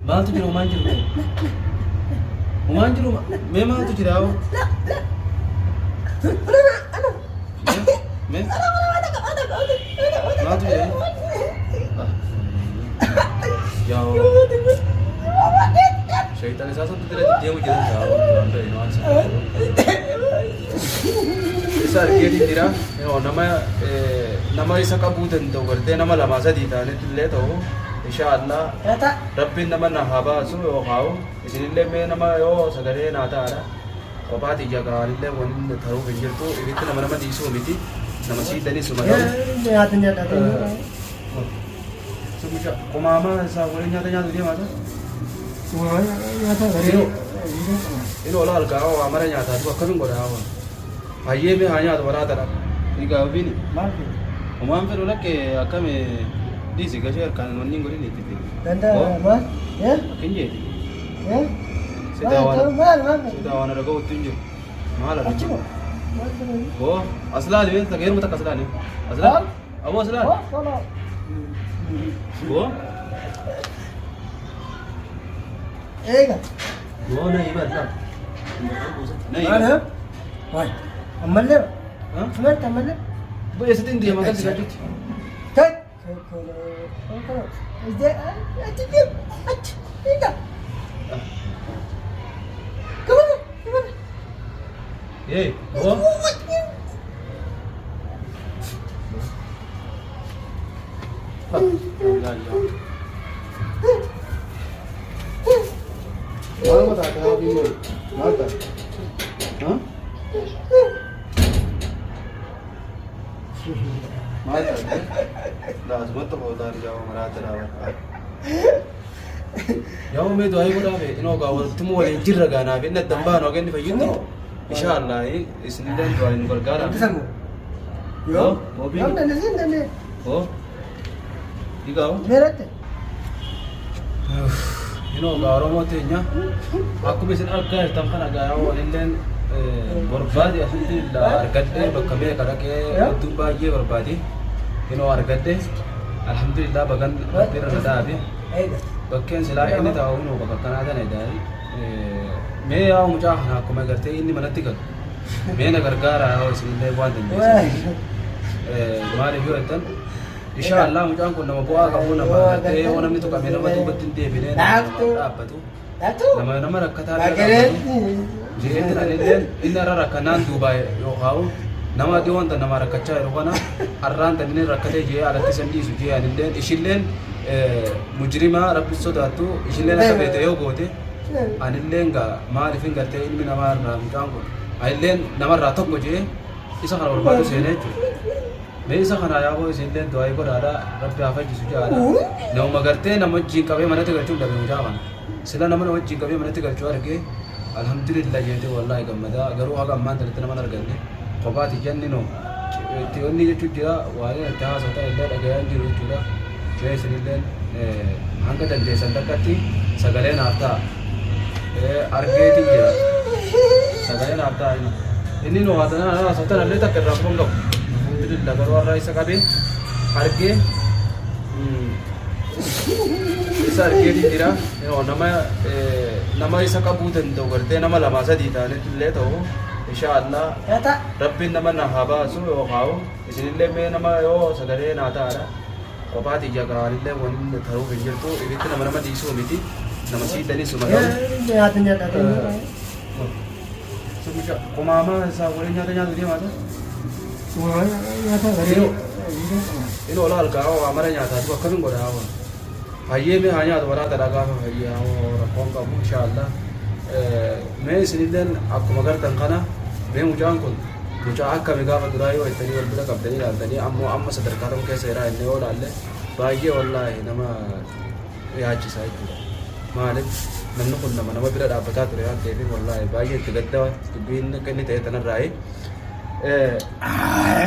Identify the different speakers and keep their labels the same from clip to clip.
Speaker 1: ما تجري وما تجري وما تجري ما تجري أو ما ما تجري يا شيطان أساسا تدري dia mungkin tahu anda ini macam besar kiri tira nama isa kabutan tu kerja nama lama saja di tanah itu le tahu insyaallah Rabbin nama nahaba so yo kau isnile me nama yo sagare nata ada apa tiga kali le wanita tahu benjir tu itu nama di isu miti nama si dani sumada
Speaker 2: ya ternyata
Speaker 1: Semuanya, komama sahaja nyata dia macam.
Speaker 2: semuanya nyata dari
Speaker 1: ini olah alkau, amara nyata tu akan menggoda awak. Ayah me hanya tu berada tak. Ini kau ini.
Speaker 2: Mampu.
Speaker 1: Umam per olah ke akan me di sini kerja kan warning gori ni tipe.
Speaker 2: Tanda mas, ya?
Speaker 1: Kenje.
Speaker 2: Ya?
Speaker 1: Sudah wana raga utunjuk. Mahal ada. Oh, asal ni, tak kira mutak asal ni. Asal? Abu asal? Oh?
Speaker 2: Ega.
Speaker 1: Oh, naik berapa? Naik.
Speaker 2: Mana? Wah, amal le.
Speaker 1: Hah?
Speaker 2: Amal le.
Speaker 1: Bu esetin dia makan tiga cut.
Speaker 2: Tak. Ide, atik. Ega. Kemana? Kemana?
Speaker 1: Eh, oh. Mana tak ada habis ni? Mana? Hah? Mana? Dah semua tu kau dah jauh merata dah. Jauh me doai pura me, ino kau tumu orang jirra gana, benda tambah orang ni faham tu. Insyaallah, isni dan doai ni bergara. Yo, mobil.
Speaker 2: Yang dah sini dah.
Speaker 1: Oh. Ikaw?
Speaker 2: Meron.
Speaker 1: Garo mo tinya. Aku bisin alka tamkan agaw nilen borbadi alhamdulillah argadde bakame kadake tuba ye borbadi. Argadde alhamdulillah bagan tira nadabi. Bakken sila ini tahu bakakana ada nedai. Me yaw mujahna ko magarte inni manatigal. Me na gargara aw sinle wadin. Mari huatan insyaallah mujang ko nama buah kamu nama te orang ni tu kami nama tu betul dia bina apa tu nama rakata jadi itu nanti ini rakanan Dubai yo kau nama dia orang nama rakaca yo kana arran tadi ni rakate je alat sendi suji nanti isilen mujrima rapiso datu isilen apa bete yo gote anilen ga marifin garte ini nama mujang ko ailen nama ratok ko je isa kalau berbatu sene Mesa kana ya ko isin doai ko dada rabbi afa jisu jara no magarte na majji kabe manate garchu da mu jawan sila na mana majji kabe manate garchu arge alhamdulillah yede wallahi gamada garu aga man tare tana manar ganne qobati jannino ti onni je chujira wale ta sota illa daga yan jiru chura je sinillen hanga dan de sandakati sagale na afta arge ti jira sagale na afta ini no hadana sota nalle tak rakon lo alhamdulillah baru orang isa kabe harga isa harga di tira nama isa kabutan tu kerja nama lama saja di tanah itu le tahu insyaallah Rabbin nama nahaba so yo kau isnile me nama yo sagare nata ada apa tiga kali le wanita tahu benjir tu itu nama di isu miti nama si dani sumada
Speaker 2: ya ternyata
Speaker 1: semuanya komama sahaja nyata dia macam
Speaker 2: semuanya nyata dari
Speaker 1: ini olah alkau, amara nyata tu akan menggoda awak. Ayah me hanya tu berada dalam ayah orang kongkam insyaallah. Me sinilen aku magar tangkana, me mujang kun. Mujang aku megah madurai wa itani wal bila kabdani la tani amma sadar karam ke sera ini olah le. Bagi wallahi nama ya haji saya tu. Malik nanu kun nama bila dapat tu ya tapi wallahi bagi tiga bin kini teh tanah rai.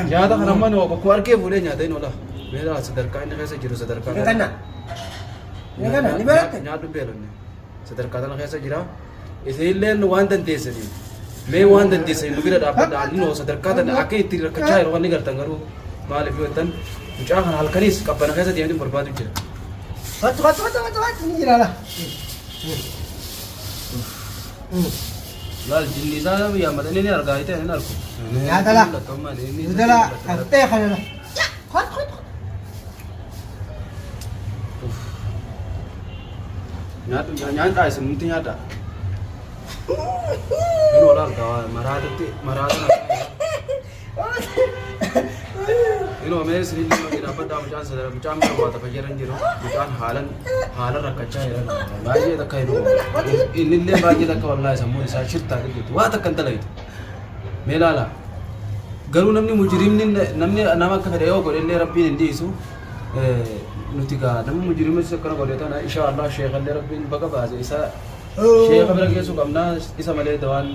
Speaker 1: Nyata kan nama no keluar ke boleh nyata ini olah. Beda sederhana ini kaisa jiru sederhana.
Speaker 2: Ini kan? Ini berapa?
Speaker 1: Nyata bela ni. Sederhana kaisa jira. Isilen wan dan desa ni. Me wan dan desa ini beda dapat dan no sederhana. Akai tirak kacai orang ni gertang garu. Malif yutan. Macam hal kanis kapan kaisa dia ni berbadu jira.
Speaker 2: Wat ini jira lah.
Speaker 1: لا الجني ذا يا مدني ني ارغا ايته ني نالكو
Speaker 2: يا دلا دلا افتح خلنا خد خد
Speaker 1: nyata ay semunti nyata ini olar gawa marata ini omes ini lagi dapat dalam chance dalam macam apa fajaran jiro bukan halan rakacha ya bayi tak kayu ini le bayi tak wallahi semua isa cerita gitu wah tak kental itu melala garu namni mujrim namni nama ka fere yo ko le rabbi ndi isu نتيجة نم مجرم السكر قريتها إن شاء الله شيخ اللي ربي بقى بعد إسا شيخ قبل كيسو قمنا إسا ملأ دوان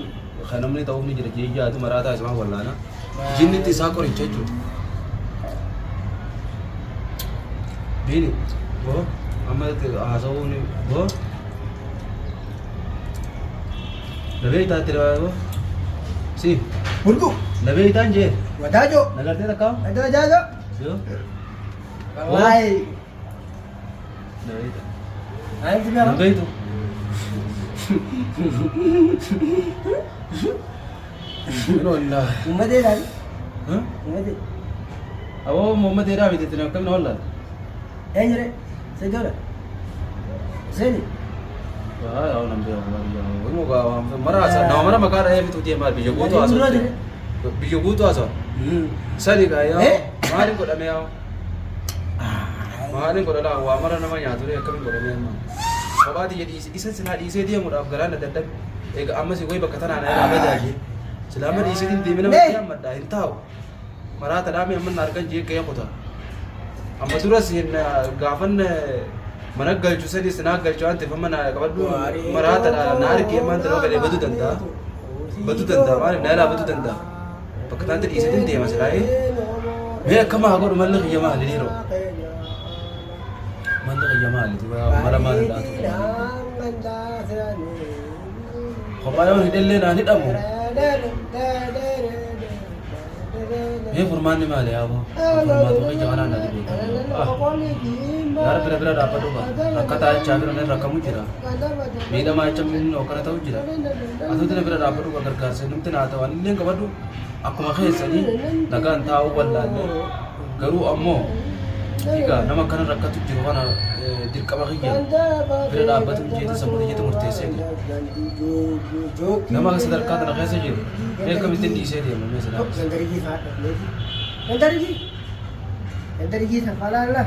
Speaker 1: خنمني تومني جرجي جاء تمراتا اسمه ولا أنا جنة تساق اور ينچجو بيني بو أما هذاوني بو لبي تاترا بو سي
Speaker 2: برضو
Speaker 1: لبي تانجي
Speaker 2: وداجو
Speaker 1: نقدر تكام
Speaker 2: ada jaga
Speaker 1: شو
Speaker 2: والله
Speaker 1: لبي
Speaker 2: انت بقى
Speaker 1: لبي تو منو الله
Speaker 2: محمد ايه
Speaker 1: ها
Speaker 2: محمد
Speaker 1: أبو محمد إيرا بيتنا كم نقول
Speaker 2: ايه جري سيدولا سيدي
Speaker 1: wah aku nampak aku mau kau merasa, nama mana makar ayah itu dia mal biju butuh asal, sali kaya, mahalin kau dah meaw, mahalin kau dah awam mana namanya tu dia kami kau dah meaw, kau jadi isi dia mudah afgaran ada tetap, amma sih gue berkata nana ada lagi, selama isi dia mana dia mada tahu, marah tadi kami amma narkan je kaya kota, amma surat sih gafan mana galju sadi senang galju ante pemana kabadu marata nari kia man terlalu gede batu tenda mana nela batu tenda pakatan tadi isi tenda masalah me kama agor malak yamal liro malak yamal itu mara mara dah khabayo hidelle na hidamu ये फरमान में आले आप फरमान तो कहीं जाना ना दिखे यार बेरा dapat juga kata cair ने रकम उजरा मेरा macam ini orang tahu uजरा atau tidak berat dapat juga kerja senum tidak tahu ini yang kebadu aku makai sini naga tahu wallan garu ammo jika nama kan rakat ujra mana dirka makai berat dapat ujitu sampai itu murtese nama kesadar kata naga saja dia kami tinggi saya dia memang
Speaker 2: انت رجيت فلا لا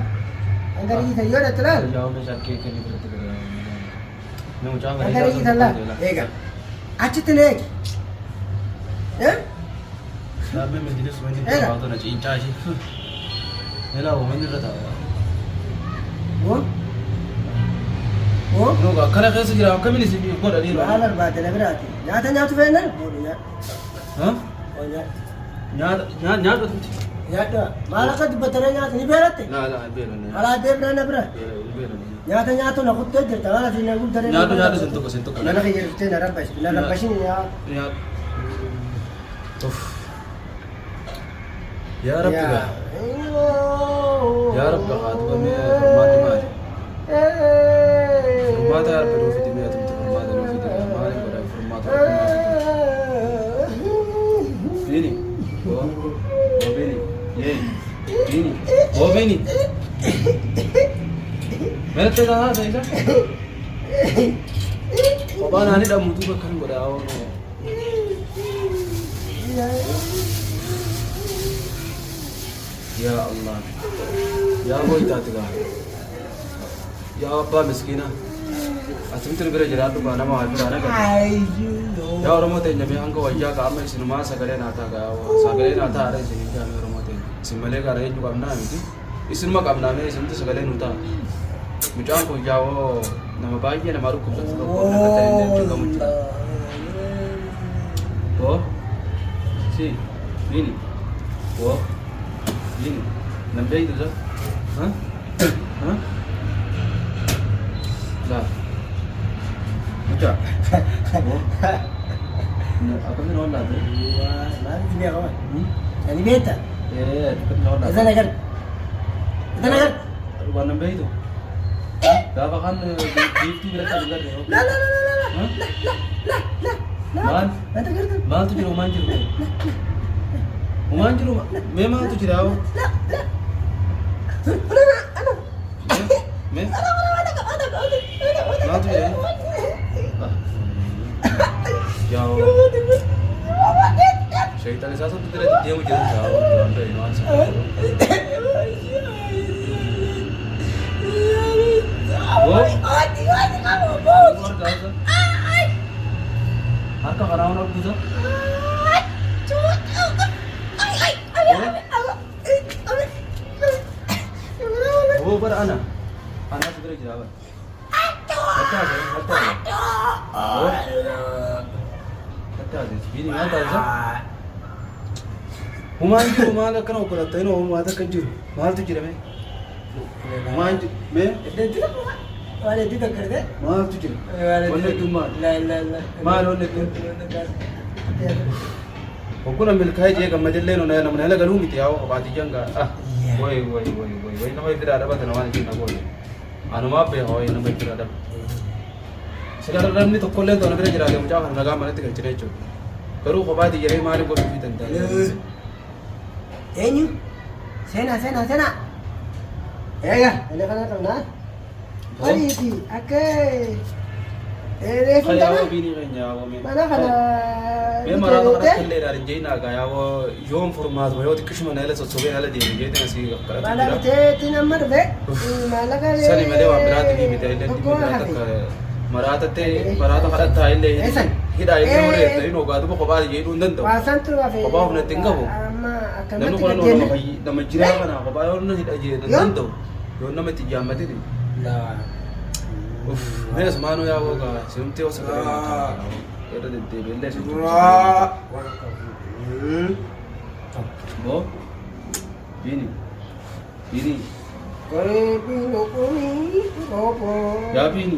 Speaker 2: انت رجيت يولا تلال
Speaker 1: jauh besar keke ni berarti kena mau jangan
Speaker 2: انت رجيت لا ايغا اچتنيك ها
Speaker 1: Sabi mo din sa mga tao na cinta sih. Hello, mana rata?
Speaker 2: वो वो
Speaker 1: No, kana kasi gira kami ni sibi ko dali
Speaker 2: ما هذا بعد انا براتي لا تنيا فين يا
Speaker 1: Ha? Nya
Speaker 2: يا ما لقد بتريا ني بيرتي
Speaker 1: La belo ni.
Speaker 2: على ديبنا نبره
Speaker 1: Belo ni.
Speaker 2: يا تو ناخذ تجر تعال في نقول ترى
Speaker 1: Nya sentuh ko.
Speaker 2: لا خير تنا ربش لا ربشين يا
Speaker 1: Ya. Uf. Ya Rabbi ba. Ya Rabbi hatu kami hormati mari. Hormati har beru fiti me atum tu hormati no fiti mari ko hormati. Bini. Oh bini. Ye. Bini. Oh bini. Mere te da da ida. Oba nani da mutu ka kan goda awo. Ya Allah. Ya boy tatiga. Ya Abba miskina. Asim tu bere jara tu bana ma hadu ana ka. Ya oromo te nyame ango wajja ka amma sinuma sagale na ta ga sagale na ta are sini ka me oromo te simale ka re ju amna miti isinuma ka amna me isin tu sagale nuta mujan ko jawo nama bayi na maru ko ta ko na ka tende ju ka mucha to si ini wo ini nambe itu za ha ha la mucha wo apa ni rola tu
Speaker 2: ما في بيها كمان يعني بيتا
Speaker 1: eh tu kan rola
Speaker 2: اذا نقر
Speaker 1: warna nambe itu Gaafa kan biiftuu biratti agarre.
Speaker 2: لا لا لا لا لا لا لا لا لا
Speaker 1: Maal?
Speaker 2: انت قلت
Speaker 1: Maaltu jira homaan jiru? Homaan jiru mee maaltu jira hoo?
Speaker 2: لا لا انا
Speaker 1: Mee? Maaltu jira? Yaa shaytaan isaa sabtu dira deemu jira yaa waan ta'e waan sana. Harka karaa mana buusa? Oh bara ana sudah jawab. Kata ada. Oh. Kata ada. Ini ada sah. Human jiru maal akkana okkolatta ino maata kan jiru maaltu jira mee human mee
Speaker 2: वाले दी तक कर दे
Speaker 1: maaltu jira wanne tun maal
Speaker 2: لا لا لا
Speaker 1: maal wanne tun okkuna milkaa'ee jee gammadillee no namni hala galuu miti yaa'u qabaati janga ah way nama iddira dhabata namaan isin nagooye anumaa bee hooye nama iddira dhaba sila namni tokkollee toona bira jiraate mucaa kana nagaa manatti galchine jechuudha garuu qabaati yeree maaliif gochuu fi danda'e
Speaker 2: Enyu, sena. Ya, ini kan aku nak. Hari ini, akai.
Speaker 1: Kayaawoo biinii keenya yaawame.
Speaker 2: Mana kana?
Speaker 1: Mee maraata kana illee ilaalin jee naagaa yaawoo yoom furmaatuma yoo xiqqishuma na ila sossobee ala deeme jeetiin asii kadhatu
Speaker 2: Mana
Speaker 1: jira.
Speaker 2: bitee nama dhufe? Mana kana?
Speaker 1: Sani malee waan biraatti fi miti illee dhimmi biraata akka maraata kadhattaa illee hidhaa illee horee ta'in ogaatuma kophaa jedhuu hin danda'u.
Speaker 2: Waasan tu hafe.
Speaker 1: Kophaa humnatti hin qabu. Namni kun nama jiraa kana kophaa yoo na hidha jedhu hin danda'u. Yoo nama itti jaammatini. Mees maanuu yaa'oo gaa simtee osa gara irra deddeebi'ee illee simtee. Boo biini. Yaa biini.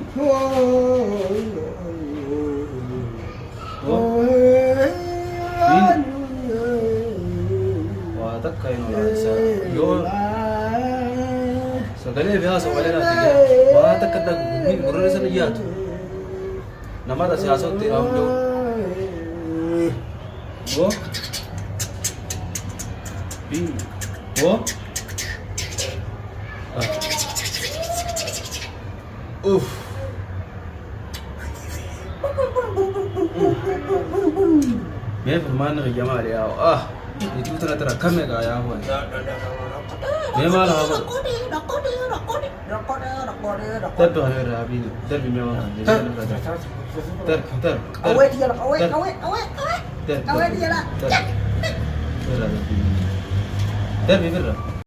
Speaker 1: Waa takka hin olaansa yoo sagalee bihaasa walee naatti jira waa takka dhaggumin gurra sana dhiyaatu namarra siyaasatti dhaa'uun jiru. Boo biini. Boo uff. Mee furmaanni qiyyamaa dhiyaa'u iddoo tana tara kame gaa yaa huwa mee maal haa godhu darbi kana irraa biini darbi mee waan kana darbi birra